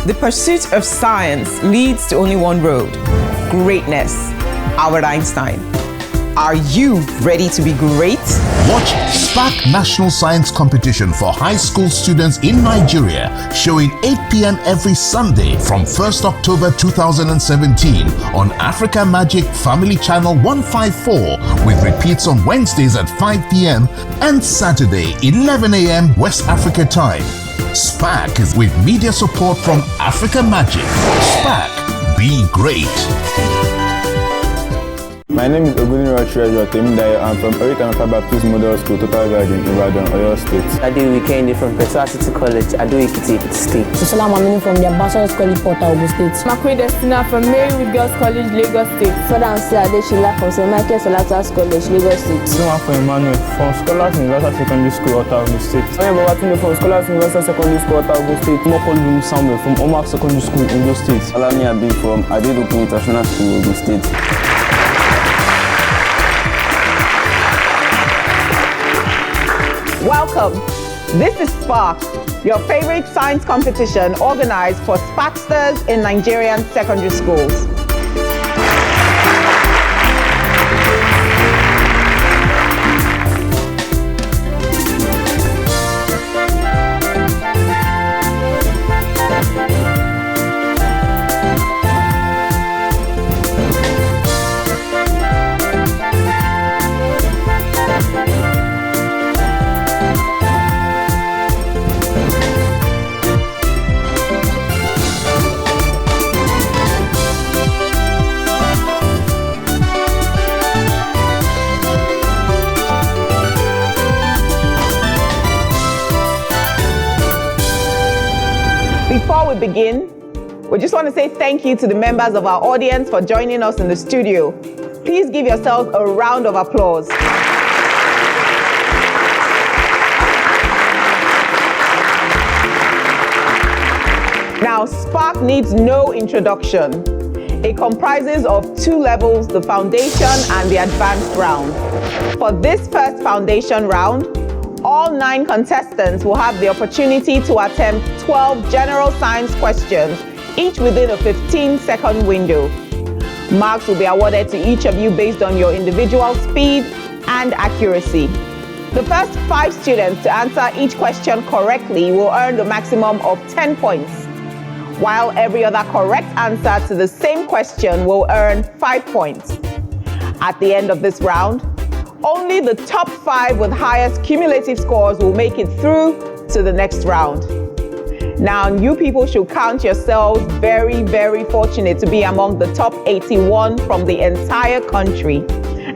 The pursuit of science leads to only one road: greatness. Albert Einstein. Are you ready to be great? Watch Spak National Science Competition for high school students in Nigeria, showing 8 p.m. every Sunday from 1st October 2017 on Africa Magic Family Channel 154, with repeats on Wednesdays at 5 p.m. and Saturday 11 a.m. West Africa time. Spak is with media support from Africa Magic. Spak, be great. My name is Oguniro Treasure Temidayo. I'm from Oritamafa Baptist Model School, Total Garden, Ibadan, Oyo State. I do Weekend from Petra City College. I do Ekiti State. Aminu from the Ambassador's College, Port Harcourt State. Destyna from Marywood Girls College, Lagos State. Adeshila from St. Michael's Salatas College, Lagos State. From Emmanuel from Scholars Universal Secondary School, Port Harcourt State. From Scholars Universal Secondary School, Port Harcourt State. Mokolu Samuel from Omar Secondary School, Ondo State. Alami Abi from Adedoku International School, Ondo State. Welcome. This is Spak, your favorite science competition organized for Spaksters in Nigerian secondary schools. Before we begin, we just want to say thank you to the members of our audience for joining us in the studio. Please give yourselves a round of applause. Now, Spak needs no introduction. It comprises of 2 levels, the foundation and the advanced round. For this first foundation round, all 9 contestants will have the opportunity to attempt 12 general science questions, each within a 15-second window. Marks will be awarded to each of you based on your individual speed and accuracy. The first 5 students to answer each question correctly will earn the maximum of 10 points, while every other correct answer to the same question will earn 5 points. At the end of this round, only the top 5 with highest cumulative scores will make it through to the next round. Now, you people should count yourselves very, very fortunate to be among the top 81 from the entire country.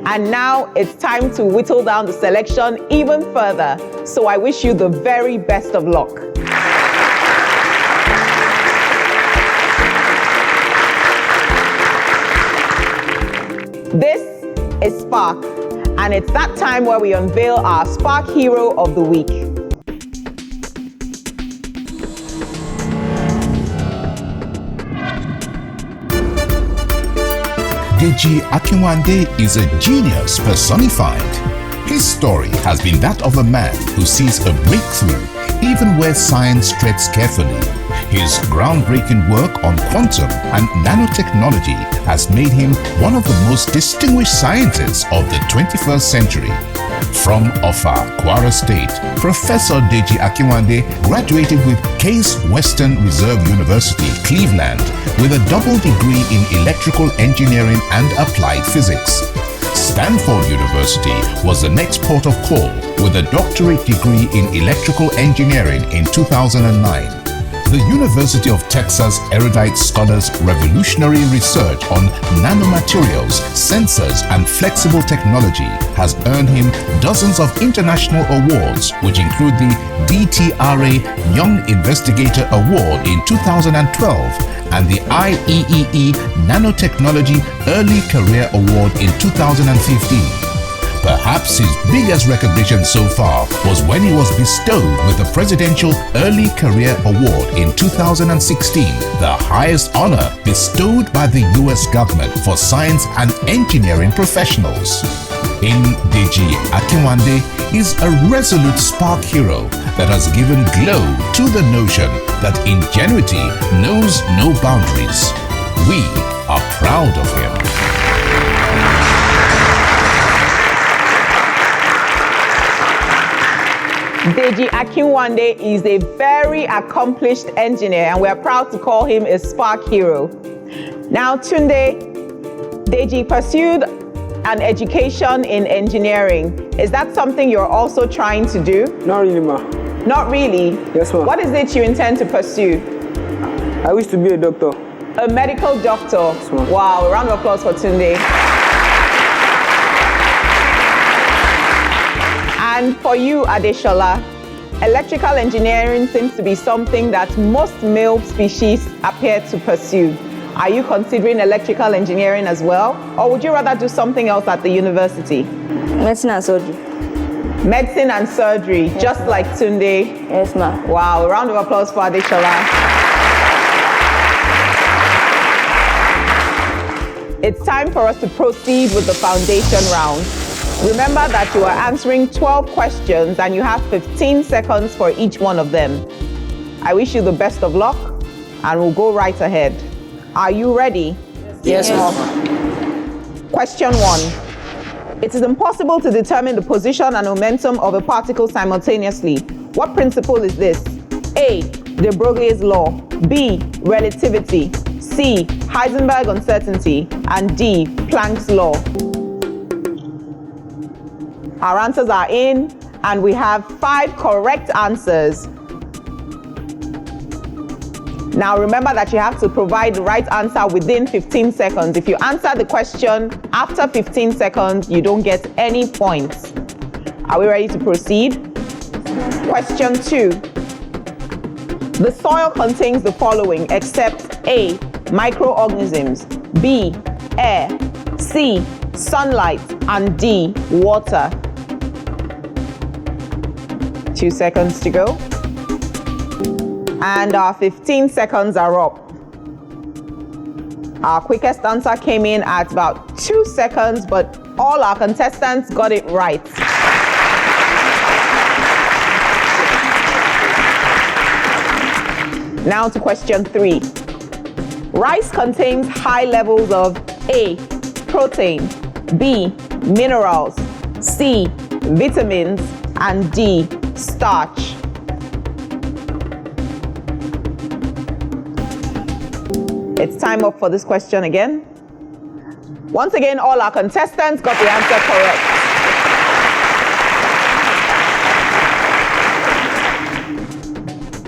And now it's time to whittle down the selection even further. So I wish you the very best of luck. This is Spak. And it's that time where we unveil our Spak Hero of the Week. Deji Akinwande is a genius personified. His story has been that of a man who sees a breakthrough even where science treads carefully. His groundbreaking work on quantum and nanotechnology has made him one of the most distinguished scientists of the 21st century. From Offa, Kwara State, Professor Deji Akinwande graduated with Case Western Reserve University, Cleveland, with a double degree in electrical engineering and applied physics. Stanford University was the next port of call with a doctorate degree in electrical engineering in 2009. The University of Texas erudite scholars' revolutionary research on nanomaterials, sensors, and flexible technology has earned him dozens of international awards, which include the DTRA Young Investigator Award in 2012 and the IEEE Nanotechnology Early Career Award in 2015. Perhaps his biggest recognition so far was when he was bestowed with the Presidential Early Career Award in 2016, the highest honor bestowed by the US government for science and engineering professionals. in Deji Akinwande is a resolute Spak hero that has given glow to the notion that ingenuity knows no boundaries. We are proud of him. Deji Akinwande is a very accomplished engineer, and we are proud to call him a Spak hero. Now, Tunde, Deji pursued an education in engineering. Is that something you're also trying to do? Not really, ma. Not really? Yes, ma'am. What is it you intend to pursue? I wish to be a doctor. A medical doctor? Yes, ma'am. Wow, a round of applause for Tunde. And for you, Adeshola, electrical engineering seems to be something that most male species appear to pursue. Are you considering electrical engineering as well? Or would you rather do something else at the university? Medicine and surgery. Medicine and surgery, Yes, just like Tunde. Yes, ma'am. Wow, a round of applause for Adeshola. It's time for us to proceed with the foundation round. Remember that you are answering 12 questions and you have 15 seconds for each one of them. I wish you the best of luck and we'll go right ahead. Are you ready? Yes, ma'am. Question 1. It is impossible to determine the position and momentum of a particle simultaneously. What principle is this? A. De Broglie's law. B. Relativity. C. Heisenberg uncertainty. And D. Planck's law. Our answers are in, and we have 5 correct answers. Now remember that you have to provide the right answer within 15 seconds. If you answer the question after 15 seconds, you don't get any points. Are we ready to proceed? Question 2. The soil contains the following except A. Microorganisms, B. Air, C. Sunlight, and D. Water. 2 seconds to go. And our 15 seconds are up. Our quickest answer came in at about 2 seconds, but all our contestants got it right. Now to question 3. Rice contains high levels of A. Protein, B. Minerals, C. Vitamins, and D. Starch. It's time up for this question again. Once again, all our contestants got the answer correct.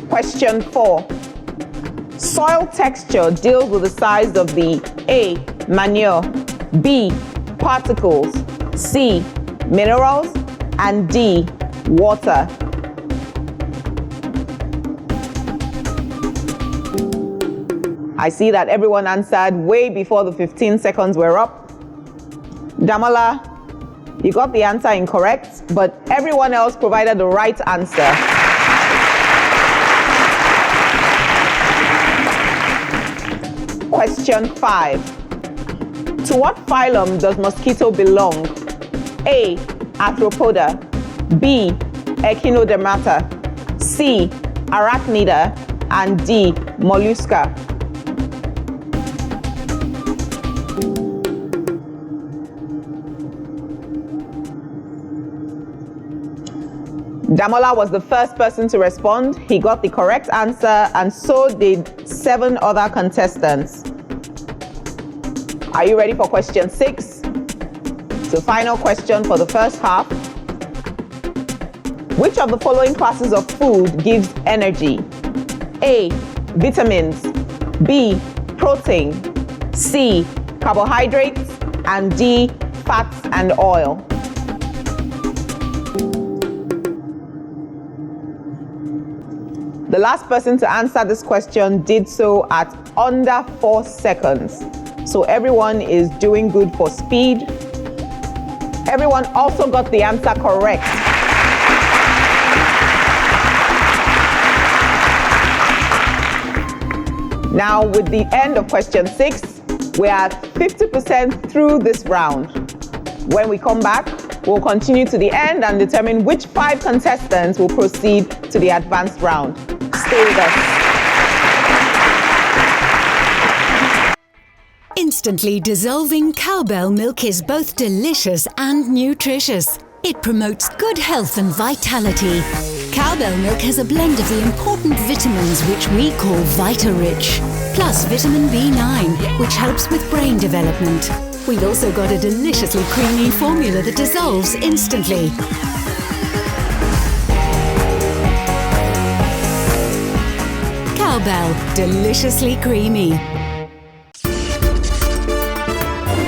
Question 4. Soil texture deals with the size of the A. Manure, B. Particles, C. Minerals, and D. Water. I see that everyone answered way before the 15 seconds were up. Damola, you got the answer incorrect, but everyone else provided the right answer. Question 5. To what phylum does mosquito belong? A. Arthropoda, B. Echinodermata, C. Arachnida, and D. Mollusca. Damola was the first person to respond. He got the correct answer, and so did 7 other contestants. Are you ready for question 6? The final question for the first half. Which of the following classes of food gives energy? A. Vitamins, B. Protein, C. Carbohydrates, and D. Fats and oil. The last person to answer this question did so at under 4 seconds. So everyone is doing good for speed. Everyone also got the answer correct. Now, with the end of question 6, we are 50% through this round. When we come back, We'll continue to the end and determine which 5 contestants will proceed to the advanced round. Stay with us. Instantly dissolving cowbell milk is both delicious and nutritious. It promotes good health and vitality. Cowbell milk has a blend of the important vitamins which we call Vita-Rich, plus vitamin B9, which helps with brain development. We've also got a deliciously creamy formula that dissolves instantly. Cowbell, deliciously creamy.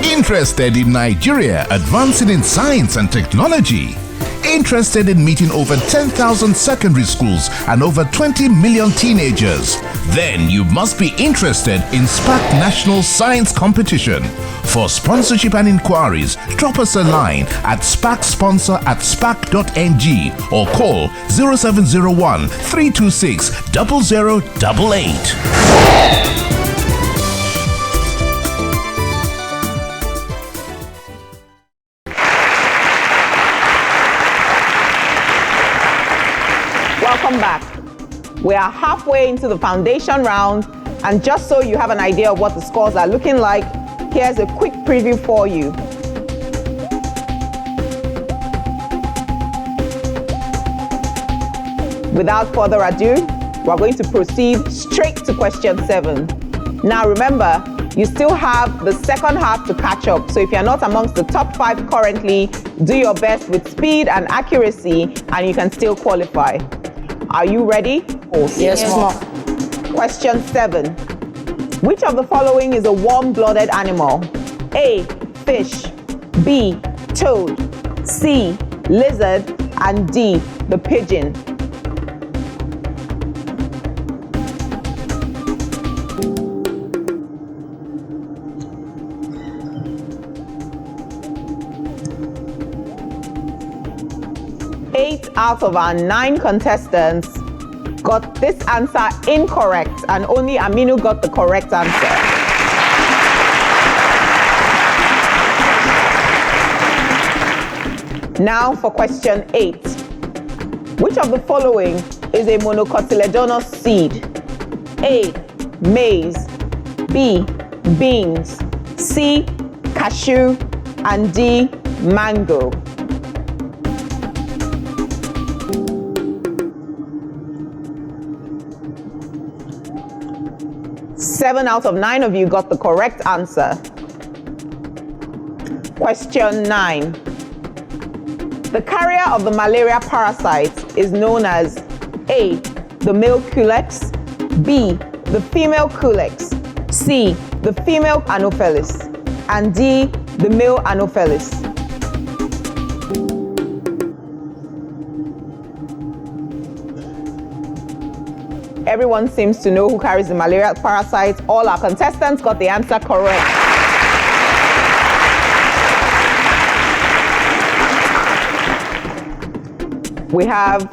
Interested in Nigeria advancing in science and technology? Interested in meeting over 10,000 secondary schools and over 20 million teenagers? Then you must be interested in Spak National Science Competition. For sponsorship and inquiries, drop us a line at spaksponsor@spak.ng or call 0701 326 0088. Welcome back. We are halfway into the foundation round, and just so you have an idea of what the scores are looking like, here's a quick preview for you. Without further ado, we're going to proceed straight to question 7. Now remember, you still have the second half to catch up, so if you're not amongst the top 5 currently, do your best with speed and accuracy, and you can still qualify. Are you ready? Yes, ma'am. Question 7. Which of the following is a warm-blooded animal? A. Fish. B. Toad. C. Lizard. And D. The pigeon. Eight out of our 9 contestants got this answer incorrect, and only Aminu got the correct answer. Now for question 8. Which of the following is a monocotyledonous seed? A. Maize. B. Beans. C. Cashew. And D. Mango. Seven out of 9 of you got the correct answer. Question 9. The carrier of the malaria parasite is known as A. the male culex, B. the female culex, C. the female Anopheles, and D. the male Anopheles. Everyone seems to know who carries the malaria parasite. All our contestants got the answer correct. We have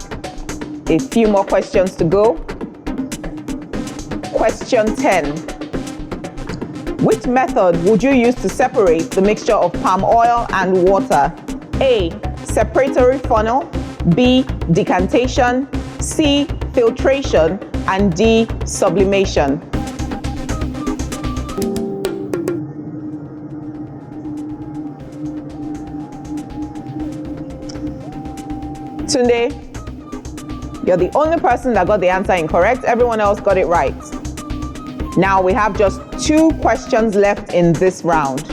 a few more questions to go. Question 10. Which method would you use to separate the mixture of palm oil and water? A. Separatory funnel. B. Decantation. C. Filtration. And D. Sublimation. Tunde, you're the only person that got the answer incorrect. Everyone else got it right. Now we have just 2 questions left in this round.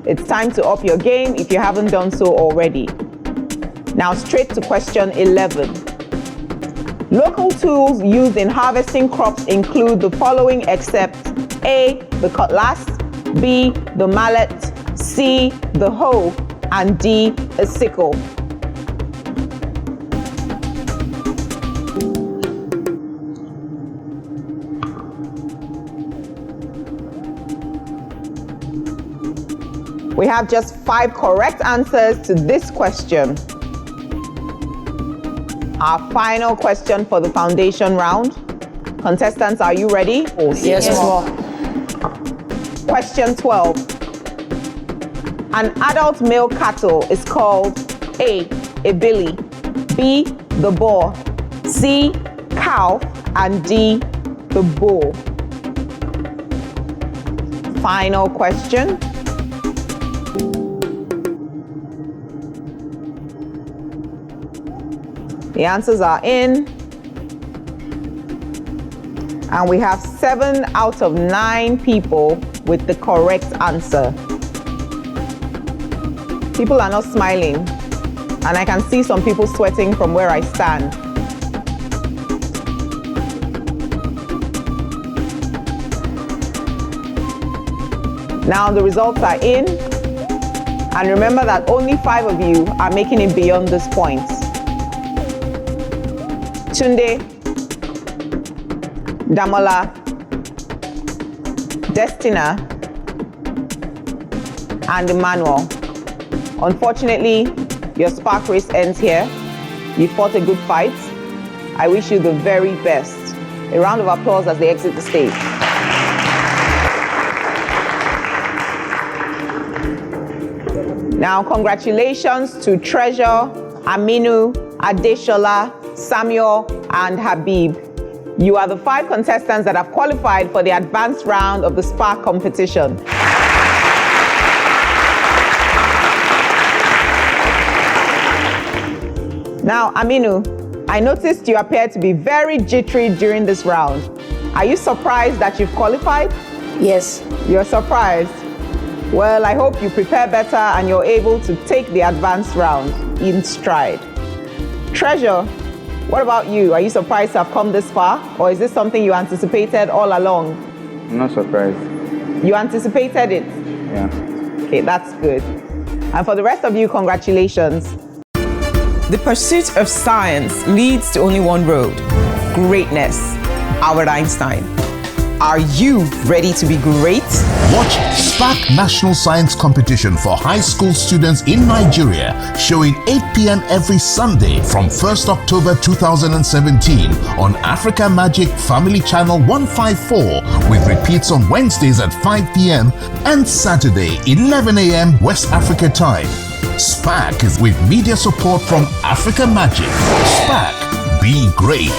It's time to up your game if you haven't done so already. Now straight to question 11. Local tools used in harvesting crops include the following except A. the cutlass, B. the mallet, C. the hoe, and D. a sickle. We have just 5 correct answers to this question. Our final question for the foundation round. Contestants, are you ready? Yes, ma'am. Question 12. An adult male cattle is called A, a billy, B, the boar, C, calf, and D, the bull. Final question. The answers are in. And we have 7 out of 9 people with the correct answer. People are not smiling, and I can see some people sweating from where I stand. Now the results are in, and remember that only 5 of you are making it beyond this point. Tunde, Damola, Destyna, and Emmanuel. Unfortunately, your Spak race ends here. You fought a good fight. I wish you the very best. A round of applause as they exit the stage. Now, congratulations to Treasure, Aminu, Adeshola, Samuel, and Habib. You are the 5 contestants that have qualified for the advanced round of the Spak competition. Now, Aminu, I noticed you appear to be very jittery during this round. Are you surprised that you've qualified? Yes. You're surprised? Well, I hope you prepare better and you're able to take the advanced round in stride. Treasure, what about you? Are you surprised to have come this far? Or is this something you anticipated all along? I'm not surprised. You anticipated it? Yeah. Okay, that's good. And for the rest of you, congratulations. The pursuit of science leads to only one road: greatness. Albert Einstein. Are you ready to be great? Watch Spak National Science Competition for high school students in Nigeria, showing 8 p.m. every Sunday from 1st October 2017 on Africa Magic Family Channel 154, with repeats on Wednesdays at 5 p.m. and Saturday 11 a.m. West Africa time. Spak is with media support from Africa Magic. Spak, be great.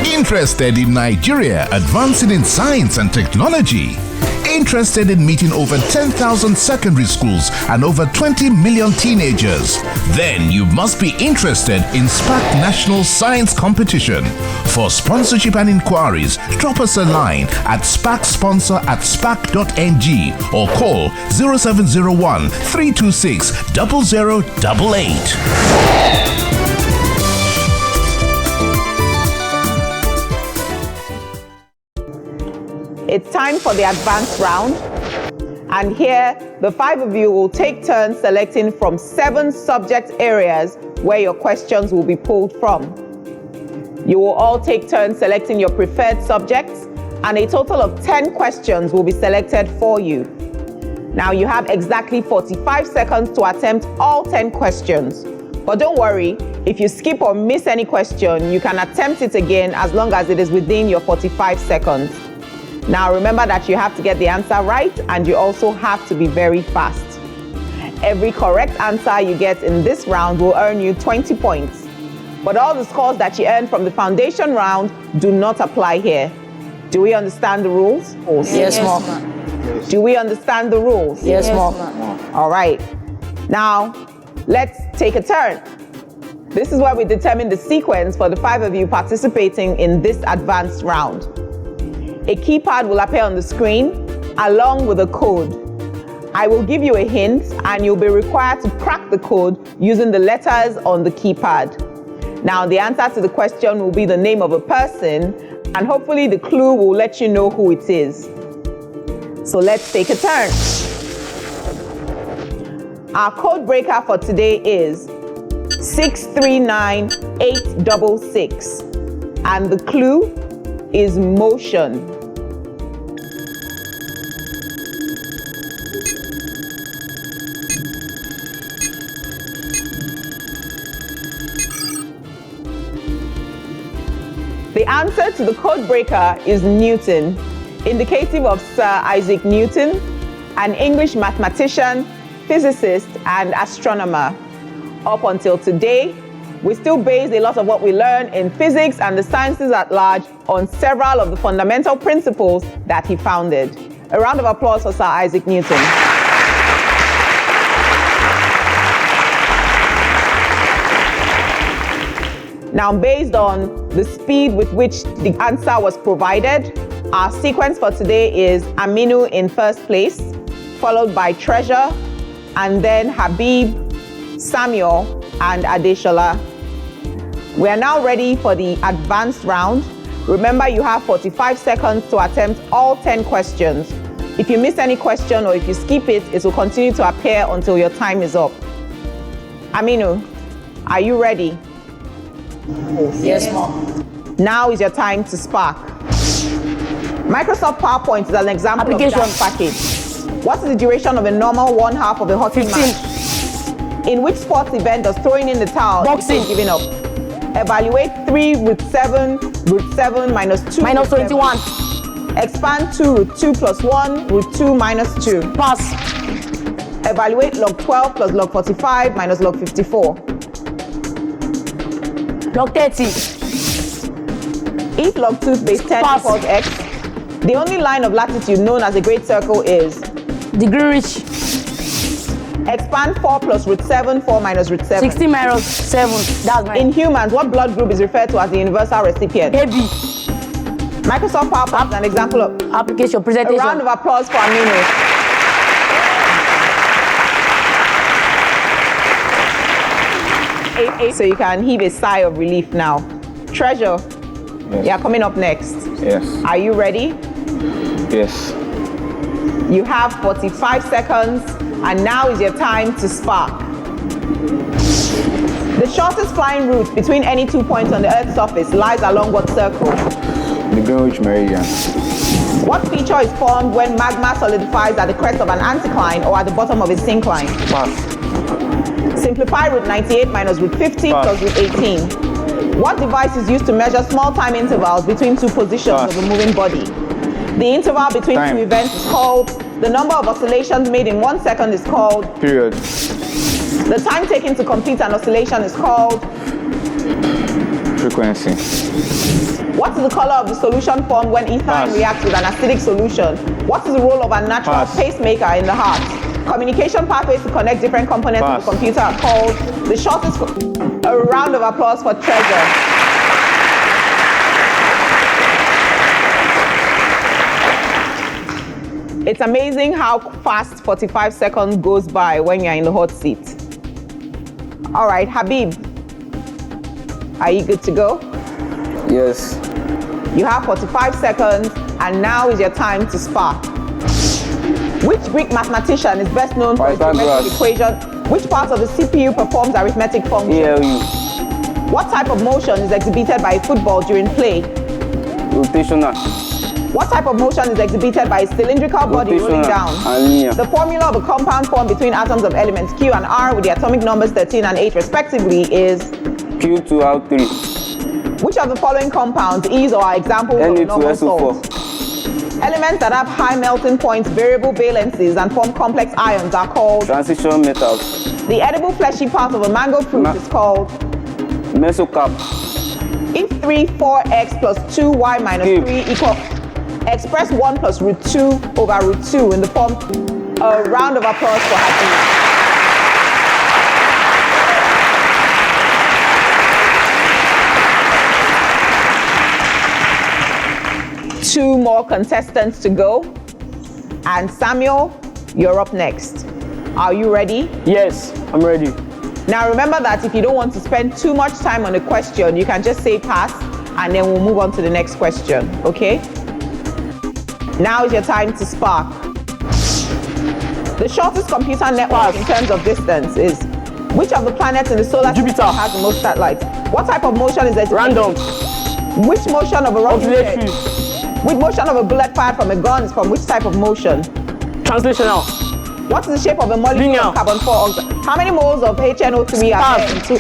Interested in Nigeria advancing in science and technology? Interested in meeting over 10,000 secondary schools and over 20 million teenagers? Then you must be interested in Spak National Science Competition. For sponsorship and inquiries, drop us a line at spaksponsor@spak.ng or call 0701 326 0088. It's time for the advanced round. And here, the 5 of you will take turns selecting from 7 subject areas where your questions will be pulled from. You will all take turns selecting your preferred subjects, and a total of 10 questions will be selected for you. Now, you have exactly 45 seconds to attempt all 10 questions. But don't worry, if you skip or miss any question, you can attempt it again as long as it is within your 45 seconds. Now remember that you have to get the answer right, and you also have to be very fast. Every correct answer you get in this round will earn you 20 points. But all the scores that you earned from the foundation round do not apply here. Do we understand the rules? Yes, ma'am. Do we understand the rules? Yes, ma'am. All right. Now, let's take a turn. This is where we determine the sequence for the 5 of you participating in this advanced round. A keypad will appear on the screen along with a code. I will give you a hint and you'll be required to crack the code using the letters on the keypad. Now, the answer to the question will be the name of a person, and hopefully the clue will let you know who it is. So let's take a turn. Our code breaker for today is 639866, and the clue is motion. The answer to the code breaker is Newton. indicative of Sir Isaac Newton, an English mathematician, physicist, and astronomer. Up until today, we still base a lot of what we learn in physics and the sciences at large on several of the fundamental principles that he founded. A round of applause for Sir Isaac Newton. Now, based on the speed with which the answer was provided, our sequence for today is Aminu in first place, followed by Treasure, and then Habib, Samuel, and Adeshola. We are now ready for the advanced round. Remember, you have 45 seconds to attempt all 10 questions. If you miss any question or if you skip it, it will continue to appear until your time is up. Aminu, are you ready? Yes, ma'am. Now is your time to spark. Microsoft PowerPoint is an example Application. of that package. What is the duration of a normal one half of a hockey 15. match? In which sports event does throwing in the towel Boxing. is giving up? Evaluate 3 root 7 minus 2 Minus root 7. 21. Expand 2 root 2 plus 1 root 2 minus 2. Pass. Evaluate log 12 plus log 45 minus log 54. Log 30. If log 2 base 10 Pass. equals x, the only line of latitude known as a great circle is Degree reach. expand 4 plus root 7, 4 minus root 7. 60 minus 7. That's my In humans, what blood group is referred to as the universal recipient? AB. Microsoft PowerPoint is an example of Application a presentation. round of applause for Aminu. So you can heave a sigh of relief now. Treasure, Yes. you're coming up next. Yes. Are you ready? Yes. You have 45 seconds, and now is your time to spark. The shortest flying route between any 2 points on the Earth's surface lies along what circle? The Greenwich Meridian. What feature is formed when magma solidifies at the crest of an anticline or at the bottom of a syncline? Pass. Simplify root 98 minus root 50 Pass. plus root 18. What device is used to measure small time intervals between two positions Pass. of a moving body? The interval between Time. two events is called, the number of oscillations made in 1 second is called, Period. the time taken to complete an oscillation is called. Frequency. What is the color of the solution formed when ethane Pass. reacts with an acidic solution? What is the role of a natural Pass. pacemaker in the heart? Communication pathways to connect different components Pass. of the computer are called the shortest. A round of applause for Treasure. It's amazing how fast 45 seconds goes by when you're in the hot seat. All right, Habib, are you good to go? Yes. You have 45 seconds, and now is your time to spark. Which Greek mathematician is best known for his geometric Pythagoras. equation? Which part of the CPU performs arithmetic function? ALU. What type of motion is exhibited by a football during play? Rotational. What type of motion is exhibited by a cylindrical body rolling Rotational. down? And linear. The formula of a compound formed between atoms of elements Q and R with the atomic numbers 13 and 8 respectively is? Q2R3. Which of the following compounds is or are examples of a normal salt? Na2SO4. Elements that have high melting points, variable valencies, and form complex ions are called? Transition metals. The edible fleshy part of a mango fruit is called? Mesocap. If 3, 4x plus 2y minus Cube. 3 equal, express 1 plus root 2 over root 2 in the form. A round of applause for Happy. Two more contestants to go. And Samuel, you're up next. Are you ready? Yes, I'm ready. Now remember that if you don't want to spend too much time on a question, you can just say pass, and then we'll move on to the next question, okay? Now is your time to spark. The shortest computer network in terms of distance is, which of the planets in the solar system Jupiter. has the most satellites? What type of motion is it? Random. Which motion of a rocket Oscillatory. Which motion of a bullet fired from a gun is from which type of motion? Translational. What's the shape of a molecule Linear. of carbon 4 oxide? How many moles of HNO3 are there in two?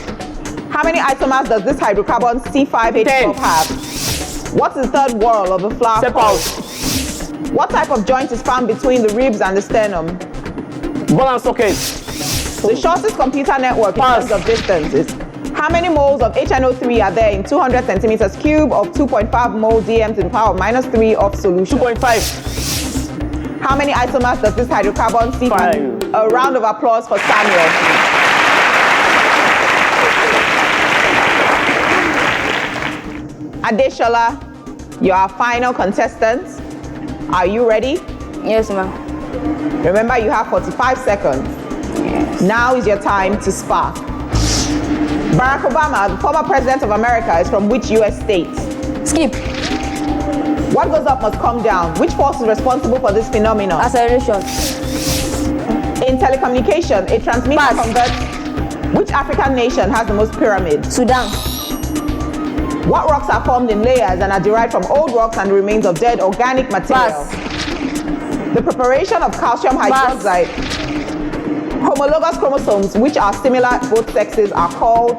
How many isomers does this hydrocarbon C5H12 10. have? What's the third whorl of a flower? Step called? out. What type of joint is found between the ribs and the sternum? Ball and socket. The shortest computer network in terms of distances. How many moles of HNO3 are there in 200 centimeters cube of 2.5 mole DMs in power minus 3 of solution? 2.5. How many isomers does this hydrocarbon see? 5. A round of applause for Samuel. Adeshola, you are our final contestant. Are you ready? Yes, ma'am. Remember, you have 45 seconds. Yes. Now is your time to spark. Barack Obama, the former president of America, is from which US state? Skip. What goes up must come down. Which force is responsible for this phenomenon? Acceleration. In telecommunication, a transmitter Pass. converts. Which African nation has the most pyramids? Sudan. What rocks are formed in layers and are derived from old rocks and remains of dead organic material? Pass. The preparation of calcium hydroxide. Homologous chromosomes, which are similar to both sexes, are called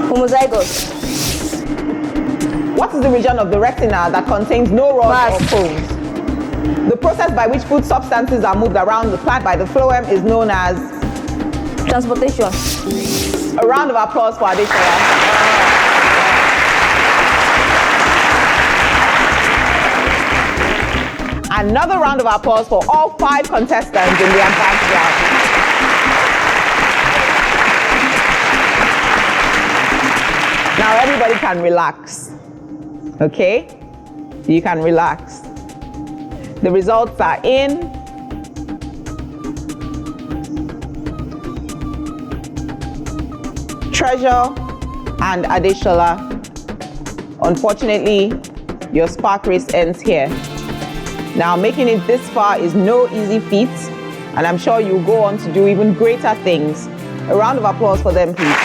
Homozygous. What is the region of the retina that contains no rods Pass. or cones? The process by which food substances are moved around the plant by the phloem is known as Transportation. a round of applause for Adeshola. Another round of applause for all 5 contestants in the advanced round. Now everybody can relax. Okay? You can relax. The results are in. Treasure and Adeshola. Unfortunately, your spark race ends here. Now, making it this far is no easy feat, and I'm sure you'll go on to do even greater things. A round of applause for them, please.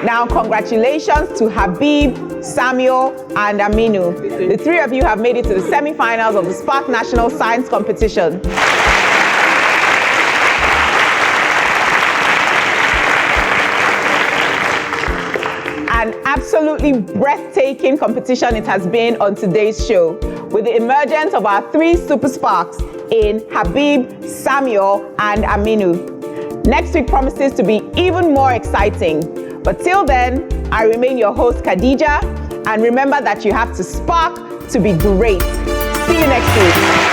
Now, congratulations to Habib, Samuel, and Aminu. The 3 of you have made it to the semi-finals of the Spark National Science Competition. An absolutely breathtaking competition it has been on today's show, with the emergence of our 3 super sparks in Habib, Samuel, and Aminu. Next week promises to be even more exciting. But till then, I remain your host, Khadija, and remember that you have to spark to be great. See you next week.